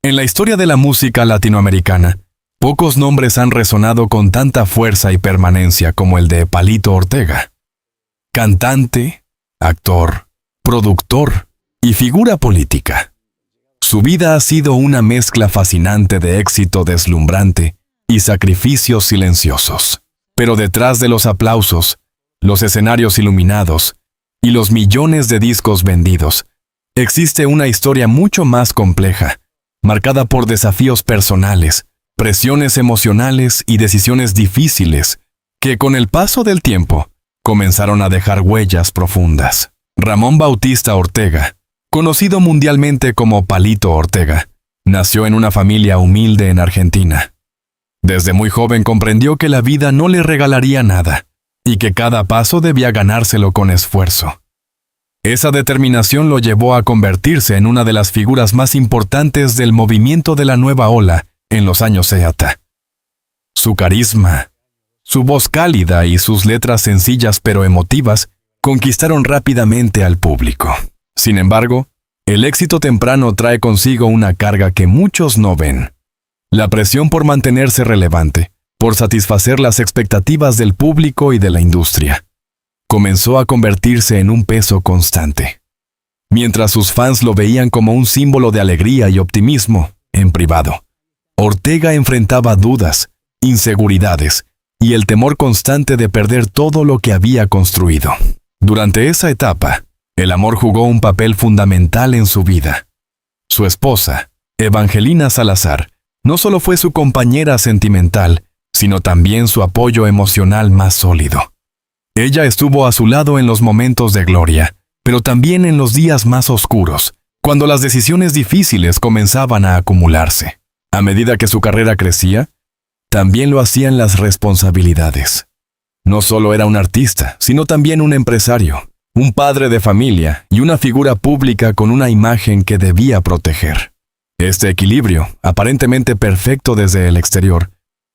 En la historia de la música latinoamericana, pocos nombres han resonado con tanta fuerza y permanencia como el de Palito Ortega. Cantante, actor, productor y figura política. Su vida ha sido una mezcla fascinante de éxito deslumbrante y sacrificios silenciosos. Pero detrás de los aplausos, los escenarios iluminados y los millones de discos vendidos, existe una historia mucho más compleja, marcada por desafíos personales, presiones emocionales y decisiones difíciles que con el paso del tiempo comenzaron a dejar huellas profundas. Ramón Bautista Ortega, conocido mundialmente como Palito Ortega, nació en una familia humilde en Argentina. Desde muy joven comprendió que la vida no le regalaría nada y que cada paso debía ganárselo con esfuerzo. Esa determinación lo llevó a convertirse en una de las figuras más importantes del movimiento de la nueva ola en los años 70. Su carisma, su voz cálida y sus letras sencillas pero emotivas conquistaron rápidamente al público. Sin embargo, el éxito temprano trae consigo una carga que muchos no ven. La presión por mantenerse relevante, por satisfacer las expectativas del público y de la industria, comenzó a convertirse en un peso constante. Mientras sus fans lo veían como un símbolo de alegría y optimismo, en privado, Ortega enfrentaba dudas, inseguridades y el temor constante de perder todo lo que había construido. Durante esa etapa, el amor jugó un papel fundamental en su vida. Su esposa, Evangelina Salazar, no solo fue su compañera sentimental, sino también su apoyo emocional más sólido. Ella estuvo a su lado en los momentos de gloria, pero también en los días más oscuros, cuando las decisiones difíciles comenzaban a acumularse. A medida que su carrera crecía, también lo hacían las responsabilidades. No solo era un artista, sino también un empresario, un padre de familia y una figura pública con una imagen que debía proteger. Este equilibrio, aparentemente perfecto desde el exterior,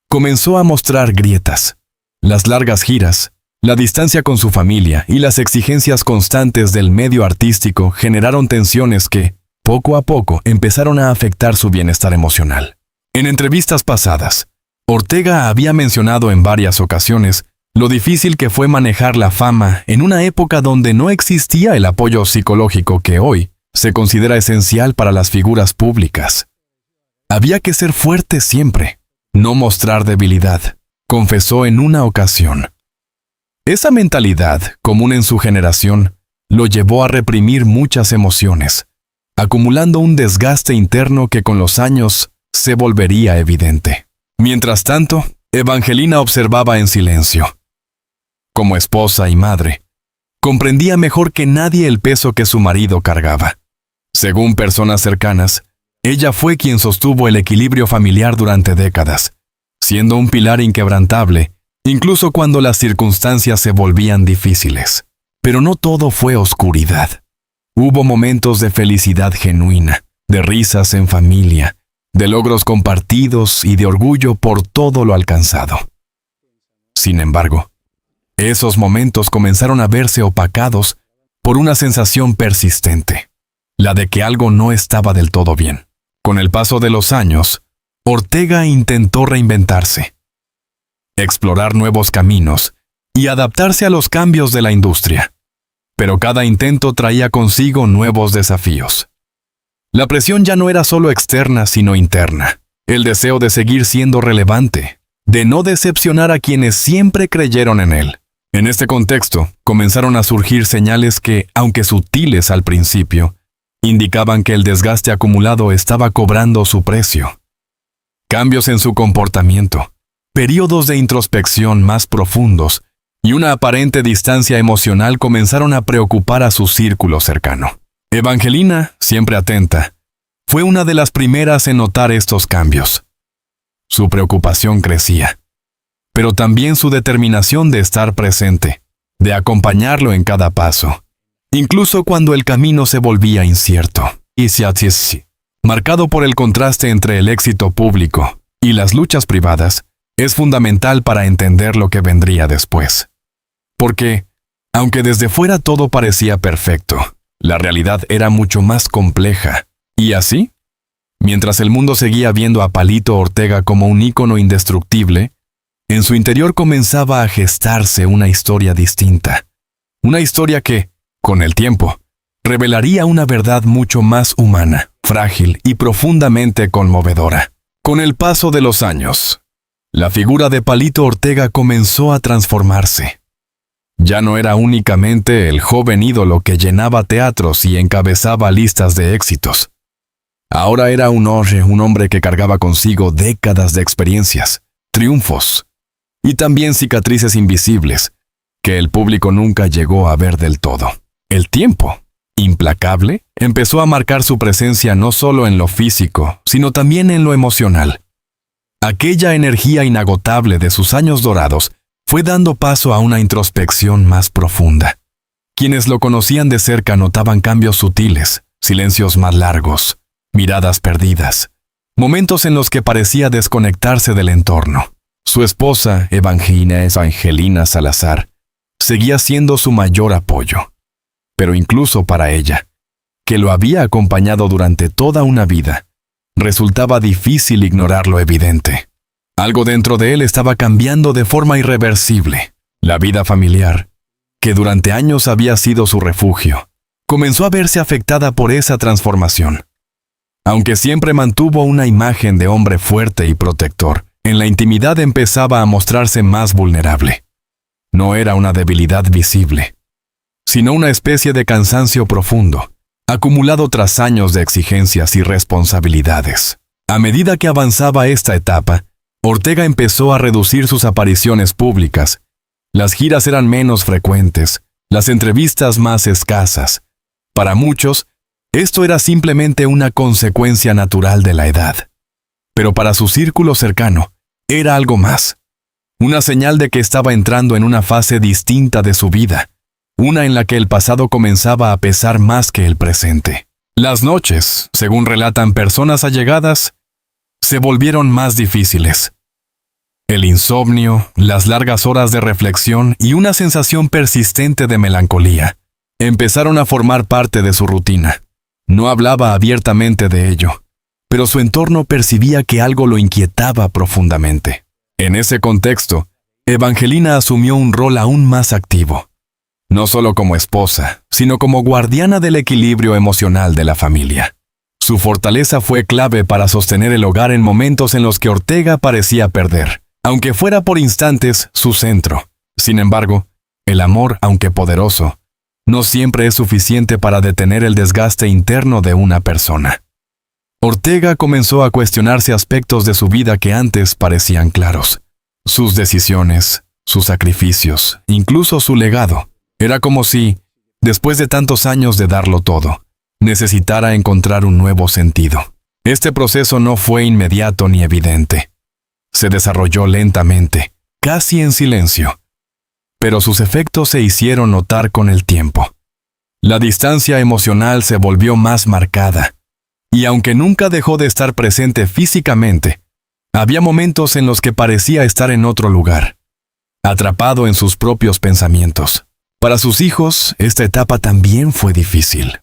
comenzó a mostrar grietas. Las largas giras, la distancia con su familia y las exigencias constantes del medio artístico generaron tensiones que, poco a poco, empezaron a afectar su bienestar emocional. En entrevistas pasadas, Ortega había mencionado en varias ocasiones lo difícil que fue manejar la fama en una época donde no existía el apoyo psicológico que hoy se considera esencial para las figuras públicas. Había que ser fuerte siempre, no mostrar debilidad, confesó en una ocasión. Esa mentalidad, común en su generación, lo llevó a reprimir muchas emociones, acumulando un desgaste interno que con los años se volvería evidente. Mientras tanto, Evangelina observaba en silencio. Como esposa y madre, comprendía mejor que nadie el peso que su marido cargaba. Según personas cercanas, ella fue quien sostuvo el equilibrio familiar durante décadas, siendo un pilar inquebrantable, incluso cuando las circunstancias se volvían difíciles. Pero no todo fue oscuridad. Hubo momentos de felicidad genuina, de risas en familia, de logros compartidos y de orgullo por todo lo alcanzado. Sin embargo, esos momentos comenzaron a verse opacados por una sensación persistente, la de que algo no estaba del todo bien. Con el paso de los años, Ortega intentó reinventarse, explorar nuevos caminos y adaptarse a los cambios de la industria. Pero cada intento traía consigo nuevos desafíos. La presión ya no era solo externa, sino interna. El deseo de seguir siendo relevante, de no decepcionar a quienes siempre creyeron en él. En este contexto, comenzaron a surgir señales que, aunque sutiles al principio, indicaban que el desgaste acumulado estaba cobrando su precio. Cambios en su comportamiento, periodos de introspección más profundos y una aparente distancia emocional comenzaron a preocupar a su círculo cercano. Evangelina, siempre atenta, fue una de las primeras en notar estos cambios. Su preocupación crecía, pero también su determinación de estar presente, de acompañarlo en cada paso, incluso cuando el camino se volvía incierto. Marcado por el contraste entre el éxito público y las luchas privadas, es fundamental para entender lo que vendría después. Porque, aunque desde fuera todo parecía perfecto, la realidad era mucho más compleja. Y así, Mientras el mundo seguía viendo a Palito Ortega como un ícono indestructible, en su interior comenzaba a gestarse una historia distinta. Una historia que, con el tiempo, revelaría una verdad mucho más humana, frágil y profundamente conmovedora. Con el paso de los años, la figura de Palito Ortega comenzó a transformarse. Ya no era únicamente el joven ídolo que llenaba teatros y encabezaba listas de éxitos. Ahora era un hombre que cargaba consigo décadas de experiencias, triunfos y también cicatrices invisibles que el público nunca llegó a ver del todo. El tiempo, implacable, empezó a marcar su presencia no solo en lo físico, sino también en lo emocional. Aquella energía inagotable de sus años dorados fue dando paso a una introspección más profunda. Quienes lo conocían de cerca notaban cambios sutiles, silencios más largos, miradas perdidas, momentos en los que parecía desconectarse del entorno. Su esposa, Evangelina Salazar, seguía siendo su mayor apoyo. Pero incluso para ella, que lo había acompañado durante toda una vida, resultaba difícil ignorar lo evidente. Algo dentro de él estaba cambiando de forma irreversible. La vida familiar, que durante años había sido su refugio, comenzó a verse afectada por esa transformación. Aunque siempre mantuvo una imagen de hombre fuerte y protector, en la intimidad empezaba a mostrarse más vulnerable. No era una debilidad visible, sino una especie de cansancio profundo, acumulado tras años de exigencias y responsabilidades. A medida que avanzaba esta etapa, Ortega empezó a reducir sus apariciones públicas. Las giras eran menos frecuentes, las entrevistas más escasas. Para muchos, esto era simplemente una consecuencia natural de la edad. Pero para su círculo cercano, era algo más. Una señal de que estaba entrando en una fase distinta de su vida, una en la que el pasado comenzaba a pesar más que el presente. Las noches, según relatan personas allegadas, se volvieron más difíciles. El insomnio, las largas horas de reflexión y una sensación persistente de melancolía empezaron a formar parte de su rutina. No hablaba abiertamente de ello, pero su entorno percibía que algo lo inquietaba profundamente. En ese contexto, Evangelina asumió un rol aún más activo, no solo como esposa, sino como guardiana del equilibrio emocional de la familia. Su fortaleza fue clave para sostener el hogar en momentos en los que Ortega parecía perder, aunque fuera por instantes su centro. Sin embargo, el amor, aunque poderoso, no siempre es suficiente para detener el desgaste interno de una persona. Ortega comenzó a cuestionarse aspectos de su vida que antes parecían claros. Sus decisiones, sus sacrificios, incluso su legado. Era como si, después de tantos años de darlo todo, necesitara encontrar un nuevo sentido. Este proceso no fue inmediato ni evidente. Se desarrolló lentamente, casi en silencio. Pero sus efectos se hicieron notar con el tiempo. La distancia emocional se volvió más marcada, y aunque nunca dejó de estar presente físicamente, había momentos en los que parecía estar en otro lugar, atrapado en sus propios pensamientos. Para sus hijos, esta etapa también fue difícil.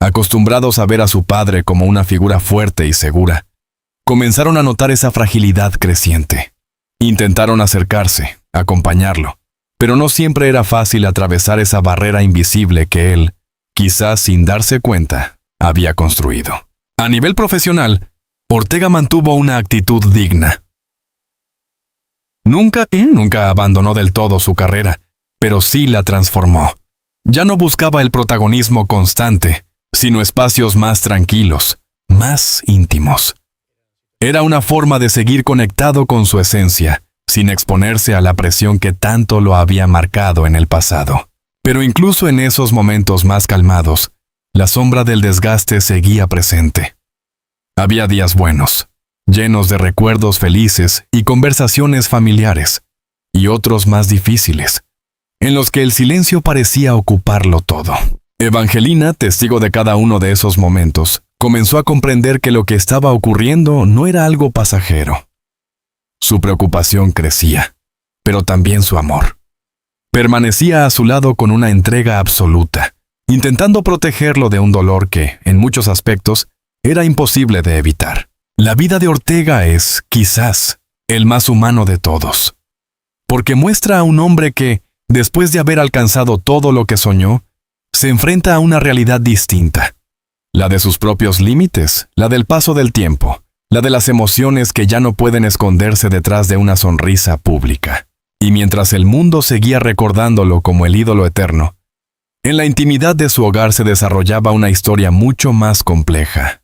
Acostumbrados a ver a su padre como una figura fuerte y segura, comenzaron a notar esa fragilidad creciente. Intentaron acercarse, acompañarlo, pero no siempre era fácil atravesar esa barrera invisible que él, quizás sin darse cuenta, había construido. A nivel profesional, Ortega mantuvo una actitud digna. Nunca abandonó del todo su carrera, pero sí la transformó. Ya no buscaba el protagonismo constante, sino espacios más tranquilos, más íntimos. Era una forma de seguir conectado con su esencia, sin exponerse a la presión que tanto lo había marcado en el pasado. Pero incluso en esos momentos más calmados, la sombra del desgaste seguía presente. Había días buenos, llenos de recuerdos felices y conversaciones familiares, y otros más difíciles, en los que el silencio parecía ocuparlo todo. Evangelina, testigo de cada uno de esos momentos, comenzó a comprender que lo que estaba ocurriendo no era algo pasajero. Su preocupación crecía, pero también su amor. Permanecía a su lado con una entrega absoluta, intentando protegerlo de un dolor que, en muchos aspectos, era imposible de evitar. La vida de Ortega es, quizás, el más humano de todos, porque muestra a un hombre que, después de haber alcanzado todo lo que soñó, se enfrenta a una realidad distinta, la de sus propios límites, la del paso del tiempo, la de las emociones que ya no pueden esconderse detrás de una sonrisa pública. Y mientras el mundo seguía recordándolo como el ídolo eterno, en la intimidad de su hogar se desarrollaba una historia mucho más compleja.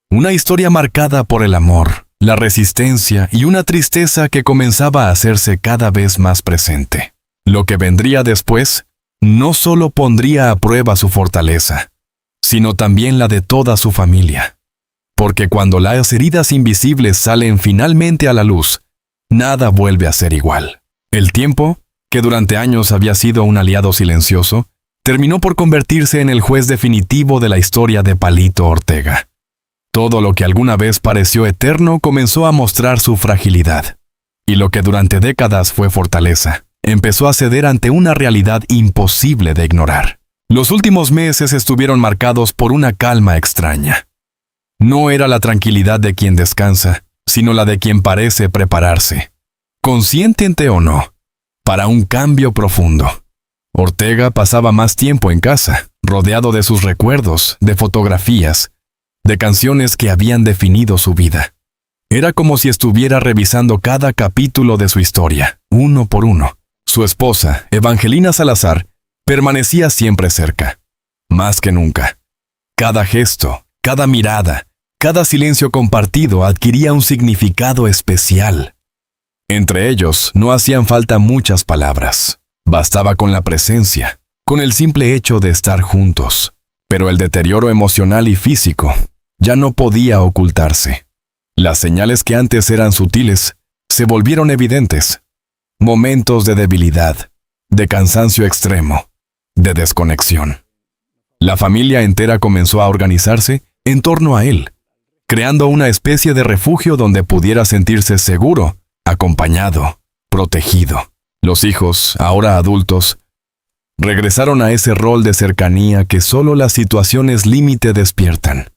Una historia marcada por el amor, la resistencia y una tristeza que comenzaba a hacerse cada vez más presente. Lo que vendría después no solo pondría a prueba su fortaleza, sino también la de toda su familia. Porque cuando las heridas invisibles salen finalmente a la luz, nada vuelve a ser igual. El tiempo, que durante años había sido un aliado silencioso, terminó por convertirse en el juez definitivo de la historia de Palito Ortega. Todo lo que alguna vez pareció eterno comenzó a mostrar su fragilidad, y lo que durante décadas fue fortaleza, empezó a ceder ante una realidad imposible de ignorar. Los últimos meses estuvieron marcados por una calma extraña. No era la tranquilidad de quien descansa, sino la de quien parece prepararse, consciente o no, para un cambio profundo. Ortega pasaba más tiempo en casa, rodeado de sus recuerdos, de fotografías, de canciones que habían definido su vida. Era como si estuviera revisando cada capítulo de su historia, uno por uno. Su esposa, Evangelina Salazar, permanecía siempre cerca, más que nunca. Cada gesto, cada mirada, cada silencio compartido adquiría un significado especial. Entre ellos no hacían falta muchas palabras. Bastaba con la presencia, con el simple hecho de estar juntos. Pero el deterioro emocional y físico ya no podía ocultarse. Las señales que antes eran sutiles se volvieron evidentes. Momentos de debilidad, de cansancio extremo, de desconexión. La familia entera comenzó a organizarse en torno a él, creando una especie de refugio donde pudiera sentirse seguro, acompañado, protegido. Los hijos, ahora adultos, regresaron a ese rol de cercanía que solo las situaciones límite despiertan.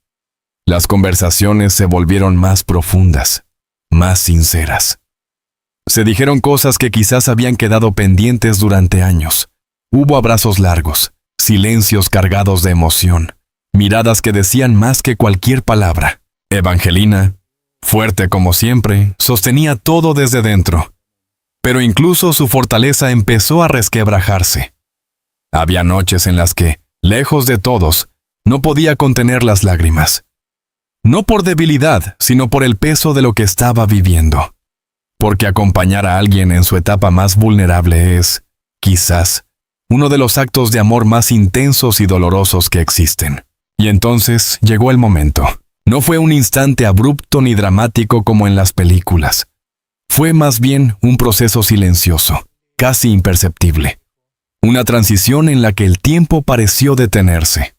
Las conversaciones se volvieron más profundas, más sinceras. Se dijeron cosas que quizás habían quedado pendientes durante años. Hubo abrazos largos, silencios cargados de emoción, miradas que decían más que cualquier palabra. Evangelina, fuerte como siempre, sostenía todo desde dentro. Pero incluso su fortaleza empezó a resquebrajarse. Había noches en las que, lejos de todos, no podía contener las lágrimas. No por debilidad, sino por el peso de lo que estaba viviendo. Porque acompañar a alguien en su etapa más vulnerable es, quizás, uno de los actos de amor más intensos y dolorosos que existen. Y entonces llegó el momento. No fue un instante abrupto ni dramático como en las películas. Fue más bien un proceso silencioso, casi imperceptible. Una transición en la que el tiempo pareció detenerse.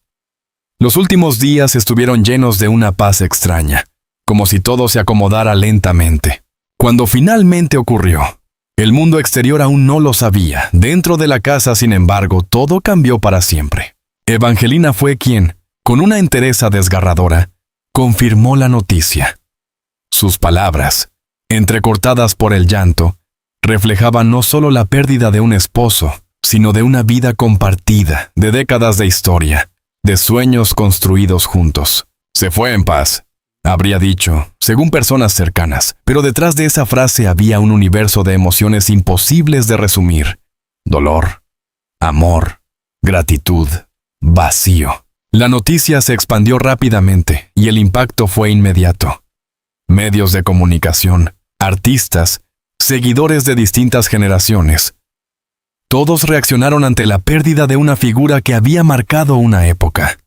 Los últimos días estuvieron llenos de una paz extraña, como si todo se acomodara lentamente. Cuando finalmente ocurrió, el mundo exterior aún no lo sabía. Dentro de la casa, sin embargo, todo cambió para siempre. Evangelina fue quien, con una entereza desgarradora, confirmó la noticia. Sus palabras, entrecortadas por el llanto, reflejaban no solo la pérdida de un esposo, sino de una vida compartida, de décadas de historia, de sueños construidos juntos. Se fue en paz, habría dicho, según personas cercanas, pero detrás de esa frase había un universo de emociones imposibles de resumir. Dolor, amor, gratitud, vacío. La noticia se expandió rápidamente y el impacto fue inmediato. Medios de comunicación, artistas, seguidores de distintas generaciones. Todos reaccionaron ante la pérdida de una figura que había marcado una época.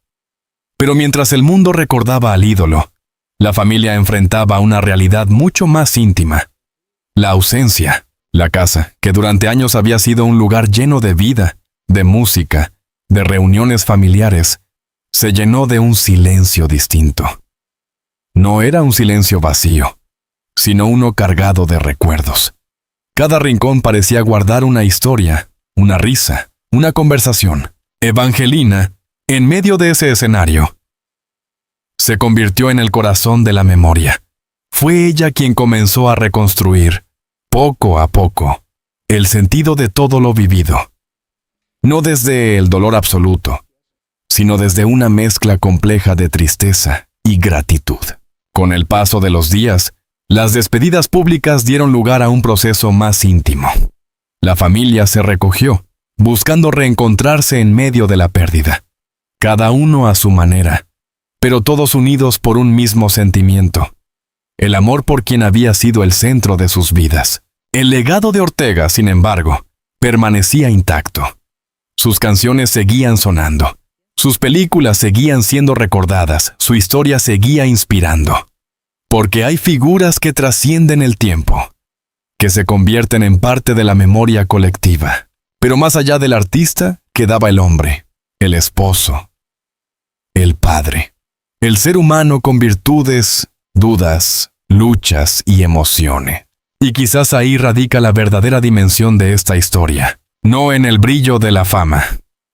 Pero mientras el mundo recordaba al ídolo, la familia enfrentaba una realidad mucho más íntima. La ausencia. La casa, que durante años había sido un lugar lleno de vida, de música, de reuniones familiares, se llenó de un silencio distinto. No era un silencio vacío, sino uno cargado de recuerdos. Cada rincón parecía guardar una historia, una risa, una conversación. Evangelina, en medio de ese escenario, se convirtió en el corazón de la memoria. Fue ella quien comenzó a reconstruir, poco a poco, el sentido de todo lo vivido. No desde el dolor absoluto, sino desde una mezcla compleja de tristeza y gratitud. Con el paso de los días, las despedidas públicas dieron lugar a un proceso más íntimo. La familia se recogió, buscando reencontrarse en medio de la pérdida. Cada uno a su manera, pero todos unidos por un mismo sentimiento: el amor por quien había sido el centro de sus vidas. El legado de Ortega, sin embargo, permanecía intacto. Sus canciones seguían sonando, sus películas seguían siendo recordadas, su historia seguía inspirando. Porque hay figuras que trascienden el tiempo, que se convierten en parte de la memoria colectiva. Pero más allá del artista, quedaba el hombre, el esposo, el padre, el ser humano con virtudes, dudas, luchas y emociones. Y quizás ahí radica la verdadera dimensión de esta historia. No en el brillo de la fama,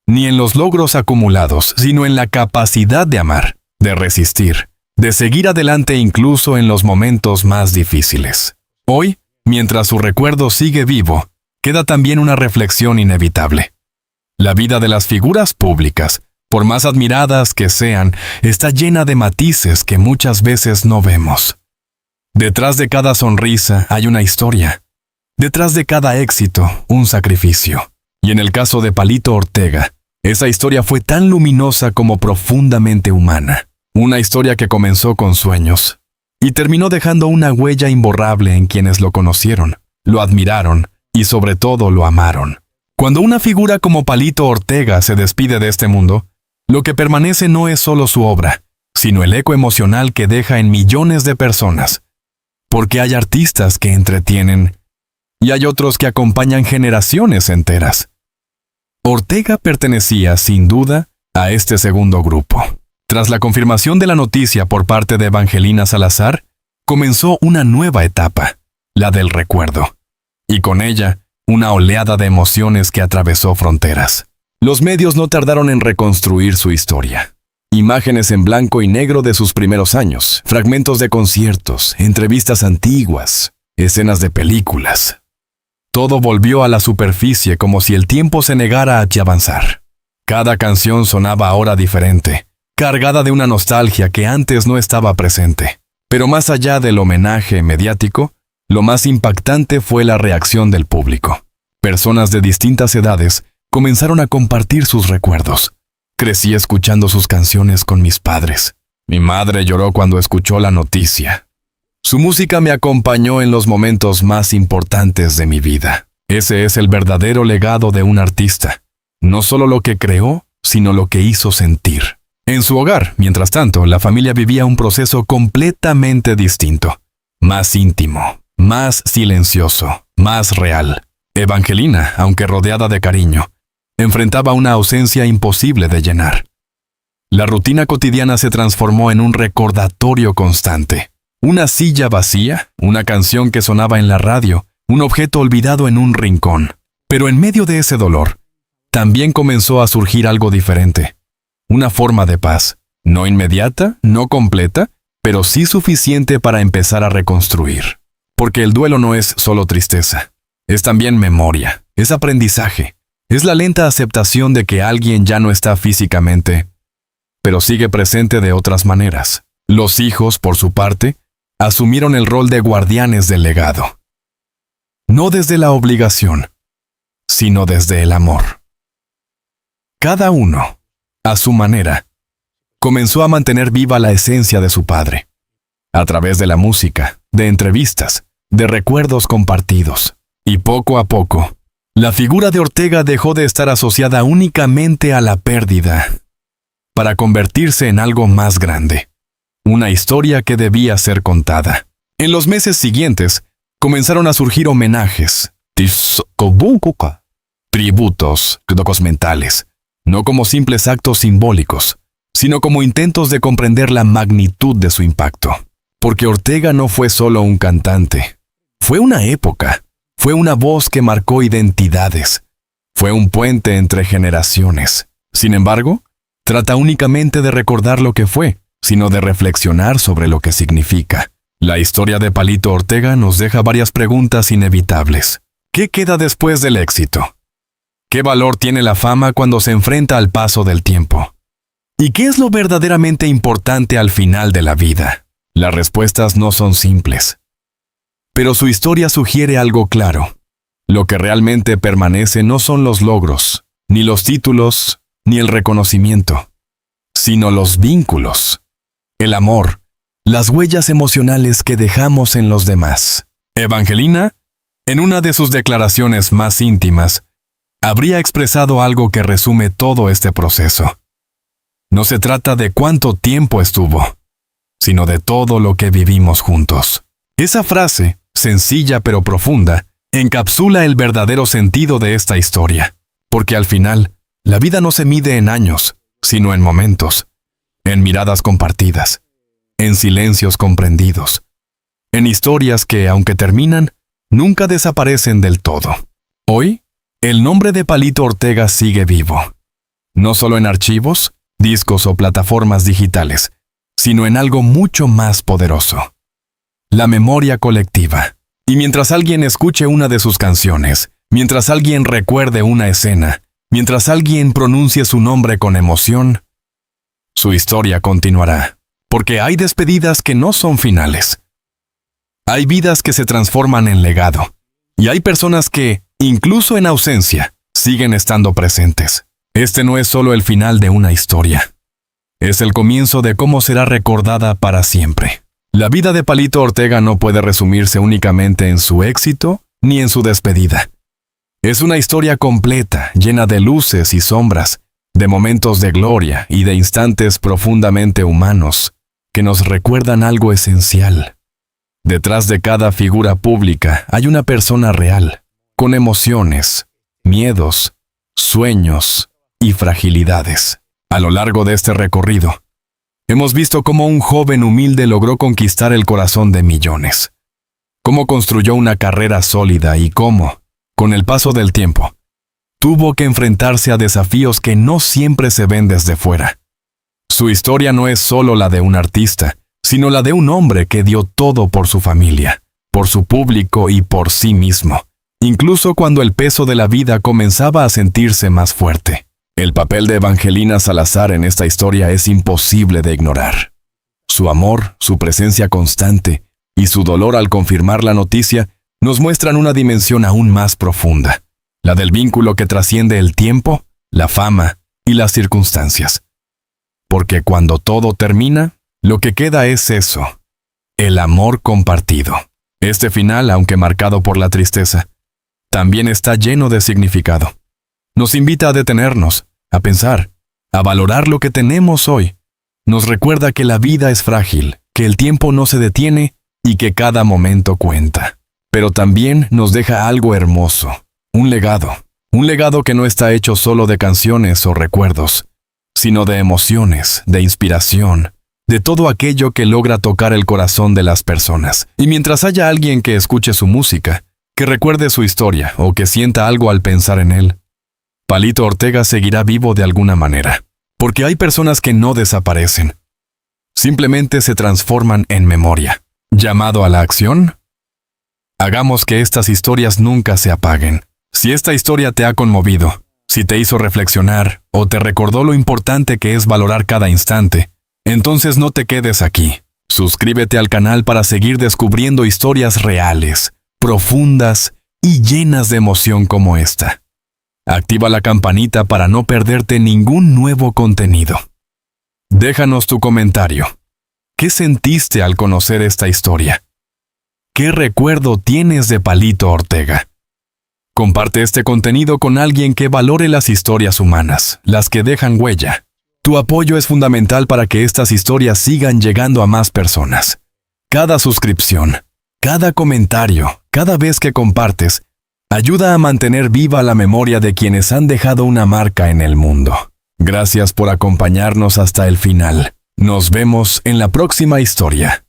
ni en los logros acumulados, sino en la capacidad de amar, de resistir, de seguir adelante incluso en los momentos más difíciles. Hoy, mientras su recuerdo sigue vivo, queda también una reflexión inevitable. La vida de las figuras públicas, por más admiradas que sean, está llena de matices que muchas veces no vemos. Detrás de cada sonrisa hay una historia. Detrás de cada éxito, un sacrificio. Y en el caso de Palito Ortega, esa historia fue tan luminosa como profundamente humana. Una historia que comenzó con sueños y terminó dejando una huella imborrable en quienes lo conocieron, lo admiraron y sobre todo lo amaron. Cuando una figura como Palito Ortega se despide de este mundo, lo que permanece no es solo su obra, sino el eco emocional que deja en millones de personas. Porque hay artistas que entretienen y hay otros que acompañan generaciones enteras. Ortega pertenecía, sin duda, a este segundo grupo. Tras la confirmación de la noticia por parte de Evangelina Salazar, comenzó una nueva etapa, la del recuerdo. Y con ella, una oleada de emociones que atravesó fronteras. Los medios no tardaron en reconstruir su historia. Imágenes en blanco y negro de sus primeros años, fragmentos de conciertos, entrevistas antiguas, escenas de películas. Todo volvió a la superficie como si el tiempo se negara a avanzar. Cada canción sonaba ahora diferente, cargada de una nostalgia que antes no estaba presente. Pero más allá del homenaje mediático, lo más impactante fue la reacción del público. Personas de distintas edades comenzaron a compartir sus recuerdos. Crecí escuchando sus canciones con mis padres. Mi madre lloró cuando escuchó la noticia. Su música me acompañó en los momentos más importantes de mi vida. Ese es el verdadero legado de un artista. No solo lo que creó, sino lo que hizo sentir. En su hogar, mientras tanto, la familia vivía un proceso completamente distinto. Más íntimo, más silencioso, más real. Evangelina, aunque rodeada de cariño, enfrentaba una ausencia imposible de llenar. La rutina cotidiana se transformó en un recordatorio constante. Una silla vacía, una canción que sonaba en la radio, un objeto olvidado en un rincón. Pero en medio de ese dolor, también comenzó a surgir algo diferente. Una forma de paz, no inmediata, no completa, pero sí suficiente para empezar a reconstruir. Porque el duelo no es solo tristeza, es también memoria, es aprendizaje. Es la lenta aceptación de que alguien ya no está físicamente, pero sigue presente de otras maneras. Los hijos, por su parte, asumieron el rol de guardianes del legado. No desde la obligación, sino desde el amor. Cada uno, a su manera, comenzó a mantener viva la esencia de su padre, a través de la música, de entrevistas, de recuerdos compartidos. Y poco a poco, la figura de Ortega dejó de estar asociada únicamente a la pérdida, para convertirse en algo más grande, una historia que debía ser contada. En los meses siguientes, comenzaron a surgir homenajes, tributos mentales, no como simples actos simbólicos, sino como intentos de comprender la magnitud de su impacto. Porque Ortega no fue solo un cantante, fue una época. Fue una voz que marcó identidades. Fue un puente entre generaciones. Sin embargo, trata únicamente de recordar lo que fue, sino de reflexionar sobre lo que significa. La historia de Palito Ortega nos deja varias preguntas inevitables. ¿Qué queda después del éxito? ¿Qué valor tiene la fama cuando se enfrenta al paso del tiempo? ¿Y qué es lo verdaderamente importante al final de la vida? Las respuestas no son simples. Pero su historia sugiere algo claro. Lo que realmente permanece no son los logros, ni los títulos, ni el reconocimiento, sino los vínculos, el amor, las huellas emocionales que dejamos en los demás. Evangelina, en una de sus declaraciones más íntimas, habría expresado algo que resume todo este proceso. No se trata de cuánto tiempo estuvo, sino de todo lo que vivimos juntos. Esa frase, sencilla pero profunda, encapsula el verdadero sentido de esta historia, porque al final, la vida no se mide en años, sino en momentos, en miradas compartidas, en silencios comprendidos, en historias que, aunque terminan, nunca desaparecen del todo. Hoy, el nombre de Palito Ortega sigue vivo, no solo en archivos, discos o plataformas digitales, sino en algo mucho más poderoso: la memoria colectiva. Y mientras alguien escuche una de sus canciones, mientras alguien recuerde una escena, mientras alguien pronuncie su nombre con emoción, su historia continuará, porque hay despedidas que no son finales. Hay vidas que se transforman en legado, y hay personas que, incluso en ausencia, siguen estando presentes. Este no es solo el final de una historia, es el comienzo de cómo será recordada para siempre. La vida de Palito Ortega no puede resumirse únicamente en su éxito ni en su despedida. Es una historia completa, llena de luces y sombras, de momentos de gloria y de instantes profundamente humanos, que nos recuerdan algo esencial. Detrás de cada figura pública hay una persona real, con emociones, miedos, sueños y fragilidades. A lo largo de este recorrido, hemos visto cómo un joven humilde logró conquistar el corazón de millones, cómo construyó una carrera sólida y cómo, con el paso del tiempo, tuvo que enfrentarse a desafíos que no siempre se ven desde fuera. Su historia no es solo la de un artista, sino la de un hombre que dio todo por su familia, por su público y por sí mismo, incluso cuando el peso de la vida comenzaba a sentirse más fuerte. El papel de Evangelina Salazar en esta historia es imposible de ignorar. Su amor, su presencia constante y su dolor al confirmar la noticia nos muestran una dimensión aún más profunda, la del vínculo que trasciende el tiempo, la fama y las circunstancias. Porque cuando todo termina, lo que queda es eso, el amor compartido. Este final, aunque marcado por la tristeza, también está lleno de significado. Nos invita a detenernos, a pensar, a valorar lo que tenemos hoy. Nos recuerda que la vida es frágil, que el tiempo no se detiene y que cada momento cuenta. Pero también nos deja algo hermoso, un legado que no está hecho solo de canciones o recuerdos, sino de emociones, de inspiración, de todo aquello que logra tocar el corazón de las personas. Y mientras haya alguien que escuche su música, que recuerde su historia o que sienta algo al pensar en él, Palito Ortega seguirá vivo de alguna manera, porque hay personas que no desaparecen, simplemente se transforman en memoria. ¿Llamado a la acción? Hagamos que estas historias nunca se apaguen. Si esta historia te ha conmovido, si te hizo reflexionar o te recordó lo importante que es valorar cada instante, entonces no te quedes aquí. Suscríbete al canal para seguir descubriendo historias reales, profundas y llenas de emoción como esta. Activa la campanita para no perderte ningún nuevo contenido. Déjanos tu comentario. ¿Qué sentiste al conocer esta historia? ¿Qué recuerdo tienes de Palito Ortega? Comparte este contenido con alguien que valore las historias humanas, las que dejan huella. Tu apoyo es fundamental para que estas historias sigan llegando a más personas. Cada suscripción, cada comentario, cada vez que compartes, ayuda a mantener viva la memoria de quienes han dejado una marca en el mundo. Gracias por acompañarnos hasta el final. Nos vemos en la próxima historia.